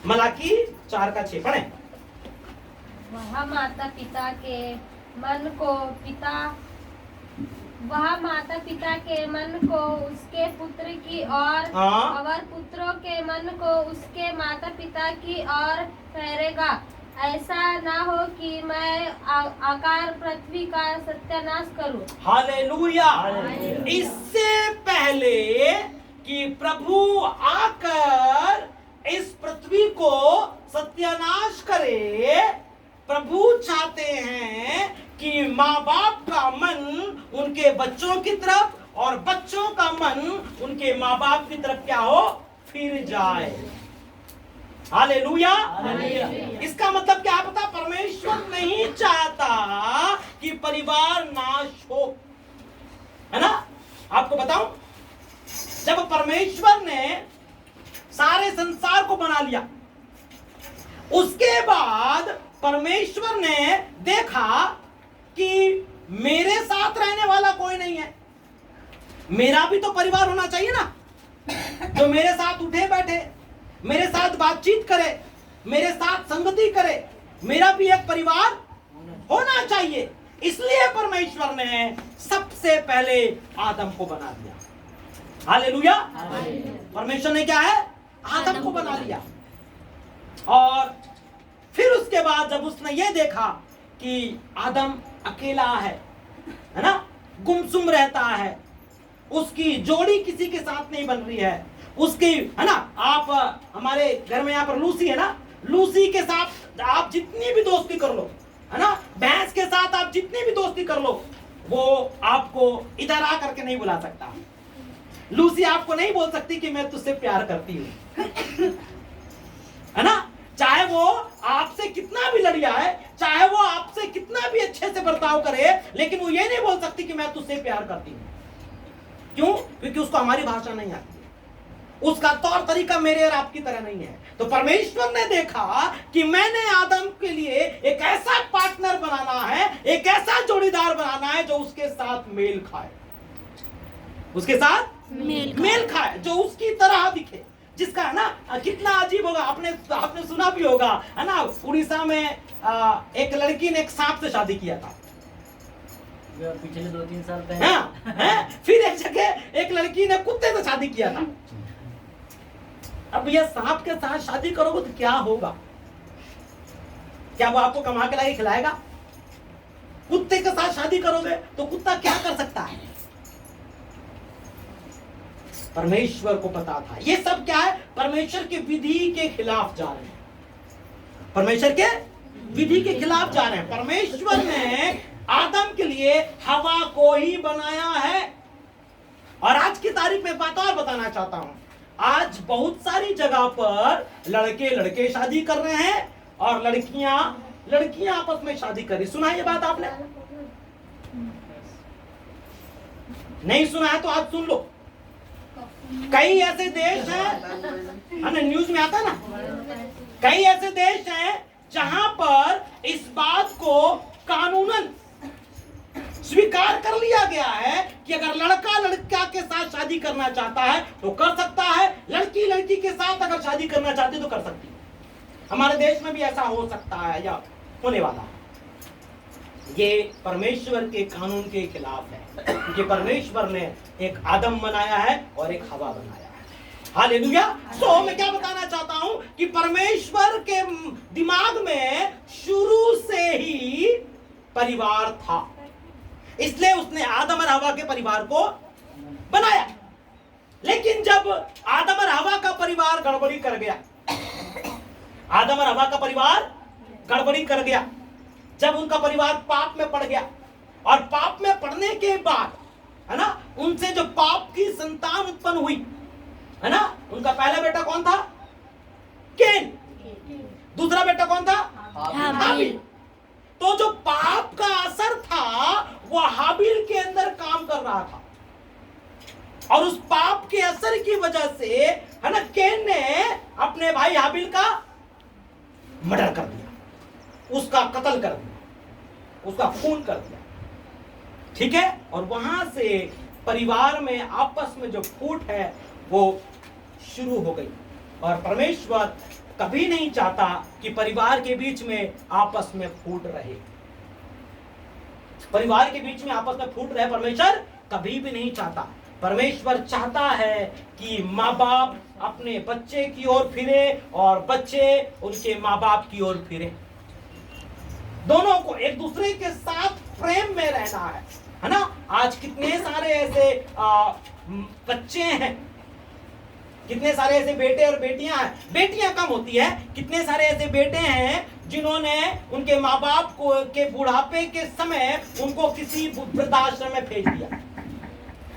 मलाकी 4:6 पढ़ें। वह माता पिता के मन को उसके पुत्र की ओर और पुत्रों के मन को उसके माता पिता की ओर फेरेगा। ऐसा ना हो कि मैं आकार पृथ्वी का सत्यानाश करूं। हालेलुया। इससे पहले कि प्रभु आकर इस पृथ्वी को सत्यानाश करे, प्रभु चाहते हैं कि माँ बाप का मन उनके बच्चों की तरफ और बच्चों का मन उनके माँ बाप की तरफ क्या हो, फिर जाए। हालेलुया। इसका मतलब क्या पता, परमेश्वर नहीं चाहता कि परिवार नाश हो, है ना। आपको बताऊं, जब परमेश्वर ने सारे संसार को बना लिया, उसके बाद परमेश्वर ने देखा कि मेरे साथ रहने वाला कोई नहीं है, मेरा भी तो परिवार होना चाहिए ना, जो मेरे साथ उठे बैठे, मेरे साथ बातचीत करे, मेरे साथ संगति करे, मेरा भी एक परिवार होना चाहिए। इसलिए परमेश्वर ने सबसे पहले आदम को बना दिया। हालेलुया। परमेश्वर ने क्या है, आदम को बना लिया। और फिर उसके बाद जब उसने ये देखा कि आदम अकेला है ना, गुमसुम रहता है, उसकी जोड़ी किसी के साथ नहीं बन रही है, उसकी, है ना। आप हमारे घर में यहाँ पर लूसी है ना, लूसी के साथ आप जितनी भी दोस्ती कर लो, है ना, भैंस के साथ आप जितनी भी दोस्ती कर लो, वो आपको इधर आ करके नहीं बुला सकता। लूसी आपको नहीं बोल सकती कि मैं तुझसे प्यार करती हूँ, है ना। चाहे वो आपसे कितना भी लड़िया है, चाहे वो आपसे कितना भी अच्छे से बर्ताव करे, लेकिन वो ये नहीं बोल सकती कि मैं तुझसे प्यार करती हूँ। क्यों? क्योंकि उसको हमारी भाषा नहीं आती है, उसका तौर तरीका मेरे और आपकी तरह नहीं है। तो परमेश्वर ने देखा कि मैंने आदम के लिए एक ऐसा पार्टनर बनाना है, एक ऐसा जोड़ीदार बनाना है जो उसके साथ मेल खाए, उसके साथ मेल खाए, जो उसकी तरह दिखे, जिसका, है ना, कितना अजीब होगा। आपने सुना भी होगा, है ना, उड़ीसा में एक लड़की ने एक सांप से शादी किया था, पिछले 2-3 साल पहले। हाँ, फिर एक जगह एक लड़की ने कुत्ते से शादी किया था। अब ये सांप के साथ शादी करोगे तो क्या होगा? क्या वो आपको कमा के लाके खिलाएगा? कुत्ते के साथ शादी करोगे तो कुत्ता क्या कर सकता है? परमेश्वर को पता था। ये सब क्या है? परमेश्वर के विधि के खिलाफ जा रहे हैं, परमेश्वर के विधि के खिलाफ जा रहे हैं। परमेश्वर ने आदम के लिए हवा को ही बनाया है। और आज की तारीख में बात और बताना चाहता हूं, आज बहुत सारी जगह पर लड़के शादी कर रहे हैं और लड़कियां आपस में शादी कर रही। सुना ये बात आपने? नहीं सुना है तो आज सुन लो। कई ऐसे देश हैं, न्यूज में आता है ना, कई ऐसे देश हैं जहां पर इस बात को कानूनन स्वीकार कर लिया गया है कि अगर लड़का लड़का के साथ शादी करना चाहता है तो कर सकता है, लड़की लड़की के साथ अगर शादी करना चाहती है तो कर सकती है। हमारे देश में भी ऐसा हो सकता है या होने वाला है। ये परमेश्वर के कानून के खिलाफ है, क्योंकि परमेश्वर ने एक आदम बनाया है और एक हवा बनाया है। हालेलुया। सो मैं क्या बताना चाहता हूं कि परमेश्वर के दिमाग में शुरू से ही परिवार था, इसलिए उसने आदम और हवा के परिवार को बनाया। लेकिन जब आदम और हवा का परिवार गड़बड़ी कर गया, आदम और हवा का परिवार गड़बड़ी कर गया, जब उनका परिवार पाप में पड़ गया, और पाप में पड़ने के बाद, है ना, उनसे जो पाप की संतान उत्पन्न हुई, है ना, उनका पहला बेटा कौन था? कैन। दूसरा बेटा कौन था? हाबिल। तो जो पाप का असर था वो हाबिल के अंदर काम कर रहा था, और उस पाप के असर की वजह से, है ना, कैन ने अपने भाई हाबिल का मर्डर कर दिया, उसका कत्ल कर दिया, उसका खून कर दिया। ठीक है। और वहां से परिवार में आपस में जो फूट है वो शुरू हो गई, और परमेश्वर कभी नहीं चाहता कि परिवार के बीच में आपस में फूट रहे। परिवार के बीच में आपस में फूट रहे परमेश्वर कभी भी नहीं चाहता। परमेश्वर चाहता है कि माँ बाप अपने बच्चे की ओर फिरे और बच्चे उनके माँ बाप की ओर फिरे। दोनों को एक दूसरे के साथ प्रेम में रहना है ना। आज कितने सारे ऐसे बच्चे हैं, कितने सारे ऐसे बेटे और बेटियां हैं, बेटियां कम होती है, कितने सारे ऐसे बेटे हैं जिन्होंने उनके माँ बाप को के बुढ़ापे के समय उनको किसी वृद्धाश्रम में भेज दिया,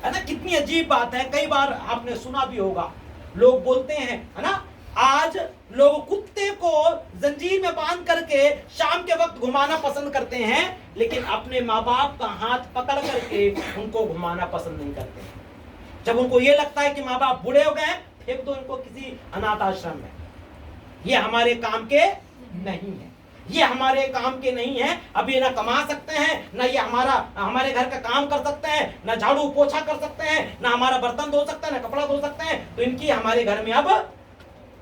है ना। कितनी अजीब बात है। कई बार आपने सुना भी होगा, लोग बोलते हैं, है ना, आज लोग कुत्ते को जंजीर में बांध करके शाम के वक्त घुमाना पसंद करते हैं, लेकिन अपने माँ बाप का हाथ पकड़ करके उनको घुमाना पसंद नहीं करते। जब उनको ये लगता है कि माँ बाप बूढ़े हो गए, फेंक दो इनको किसी अनाथ आश्रम में। ये हमारे काम के नहीं है, ये हमारे काम के नहीं है। अब ये ना कमा सकते हैं, ना ये हमारे घर का काम कर सकते हैं, ना झाड़ू पोछा कर सकते हैं, ना हमारा बर्तन धो सकते हैं, ना कपड़ा धो सकते हैं, तो इनकी हमारे घर में अब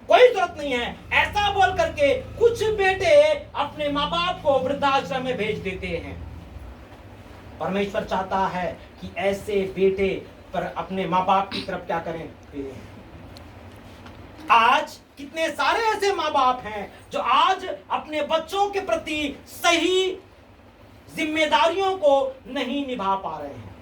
कोई जरूरत नहीं है। ऐसा बोल करके कुछ बेटे अपने माँ बाप को वृद्धाश्रम में भेज देते हैं। परमेश्वर चाहता है कि ऐसे बेटे पर अपने माँ बाप की तरफ क्या करें, फिरें। आज कितने सारे ऐसे माँ बाप हैं जो आज अपने बच्चों के प्रति सही जिम्मेदारियों को नहीं निभा पा रहे हैं,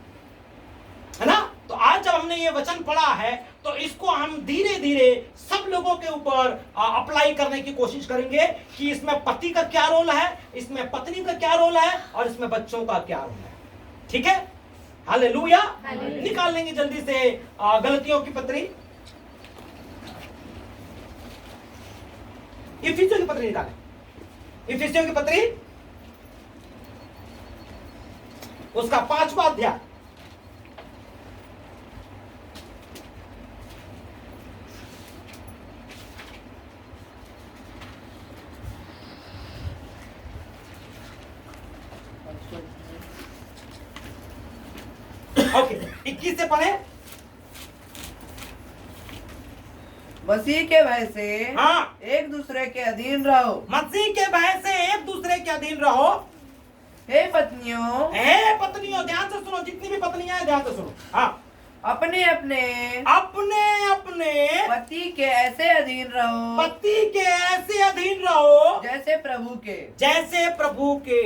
है ना। तो आज जब हमने ये वचन पढ़ा है तो इसको हम धीरे धीरे सब लोगों के ऊपर अप्लाई करने की कोशिश करेंगे कि इसमें पति का क्या रोल है, इसमें पत्नी का क्या रोल है और इसमें बच्चों का क्या रोल है। ठीक है, हालेलुया। निकाल लेंगे जल्दी से गलतियों की पत्री, इफिसियों की पत्री निकालें। इफिसियों की पत्री उसका 5वां अध्याय, ओके 21 से पढ़े। मसीह के भय से हाँ, एक दूसरे के अधीन रहो। मसीह के भय से एक दूसरे के अधीन रहो। हे पत्नियों, हे पत्नियों, ध्यान से सुनो, जितनी भी पत्नियां हैं ध्यान से सुनो। हाँ, अपने अपने पति के ऐसे अधीन रहो, पति के ऐसे अधीन रहो जैसे प्रभु के।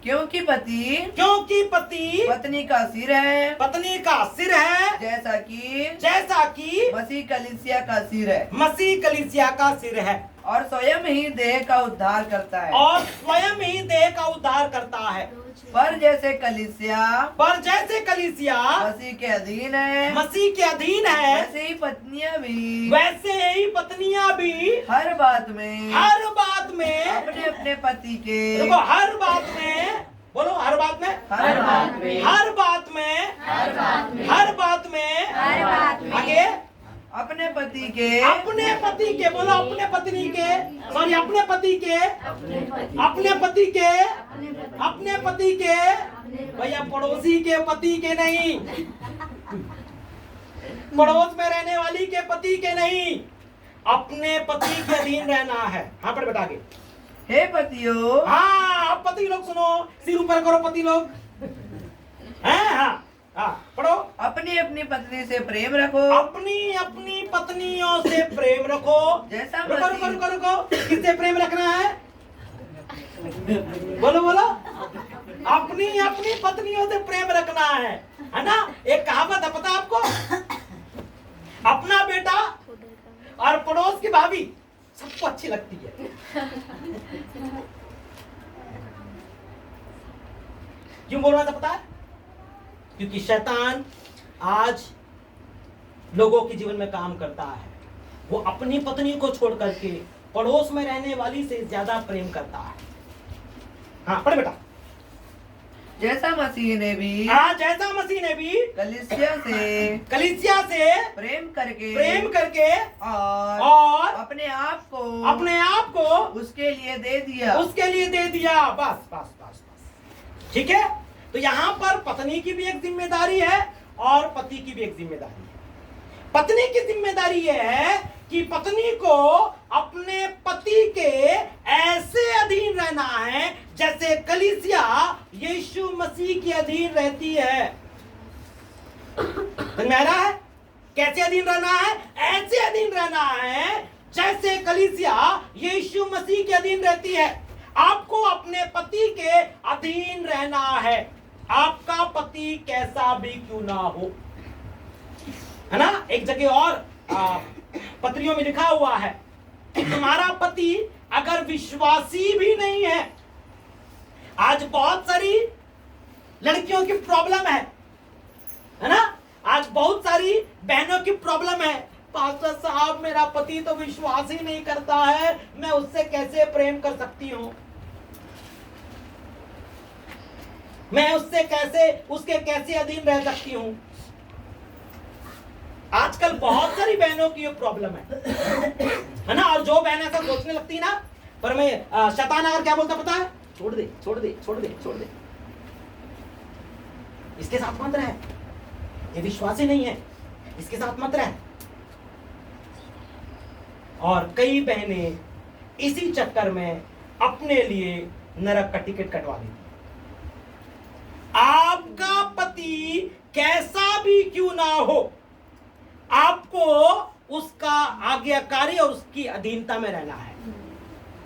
क्योंकि पति पत्नी का सिर है, पत्नी का सिर है, जैसा कि मसीह कलीसिया का सिर है, मसीह कलीसिया का सिर है, और स्वयं ही देह का उद्धार करता है, पर जैसे कलीसिया मसीह के अधीन है, वैसे ही पत्नियां भी हर बात में अपने अपने पति के, देखो हर बात में, बोलो हर बात में, आगे अपने पति के, बोलो अपने पत्नी के, सॉरी अपने पति के, भैया पड़ोसी के पति के नहीं, पड़ोस में रहने वाली के पति के नहीं, अपने पति के अधीन रहना है। हाँ पर बेटा के, हे पतियों, हाँ अब पति लोग सुनो, सिर ऊपर करो पति लोग, हाँ पढ़ो। अपनी अपनी पत्नी से प्रेम रखो, अपनी पत्नियों से प्रेम रखो। जैसा रुको, किससे प्रेम रखना है, बोलो अपनी पत्नियों से प्रेम रखना है ना। एक कहावत है पता आपको, अपना बेटा और पड़ोस की भाभी सबको अच्छी लगती है। क्यों बोल रहा था पता है? क्योंकि शैतान आज लोगों के जीवन में काम करता है। वो अपनी पत्नी को छोड़ करके पड़ोस में रहने वाली से ज्यादा प्रेम करता है। हाँ पढ़ बेटा। जैसा मसीह ने भी कलीसिया से प्रेम करके और अपने आप को उसके लिए दे दिया। बस ठीक है। तो यहाँ पर पत्नी की भी एक जिम्मेदारी है और पति की भी एक जिम्मेदारी है। पत्नी की जिम्मेदारी यह है कि पत्नी को अपने अधीन रहती है। समझ में आ रहा है? कैसे अधीन रहना है? ऐसे अधीन रहना है जैसे कलीसिया यीशु मसीह के अधीन रहती है। आपको अपने पति के अधीन रहना है, आपका पति कैसा भी क्यों ना हो, है ना। एक जगह और पत्रियों में लिखा हुआ है कि तुम्हारा पति अगर विश्वासी भी नहीं है। आज बहुत सारी लड़कियों की प्रॉब्लम है ना। आज बहुत सारी बहनों की प्रॉब्लम है, पास्टर साहब मेरा पति तो विश्वास ही नहीं करता है, मैं उससे कैसे प्रेम कर सकती हूं, मैं उससे कैसे, उसके कैसे अधीन रह सकती हूं। आजकल बहुत सारी बहनों की ये प्रॉब्लम है ना। और जो बहन ऐसा सोचने लगती ना, पर मैं शैतान अगर क्या बोलता पता है, छोड़ दे छोड़ दे छोड़ दे छोड़ दे, इसके साथ मत रह, ये विश्वासी नहीं है, इसके साथ मत रह। और कई बहनें इसी चक्कर में अपने लिए नरक का टिकट कटवा देती। आपका पति कैसा भी क्यों ना हो, आपको उसका आज्ञाकारी और उसकी अधीनता में रहना है।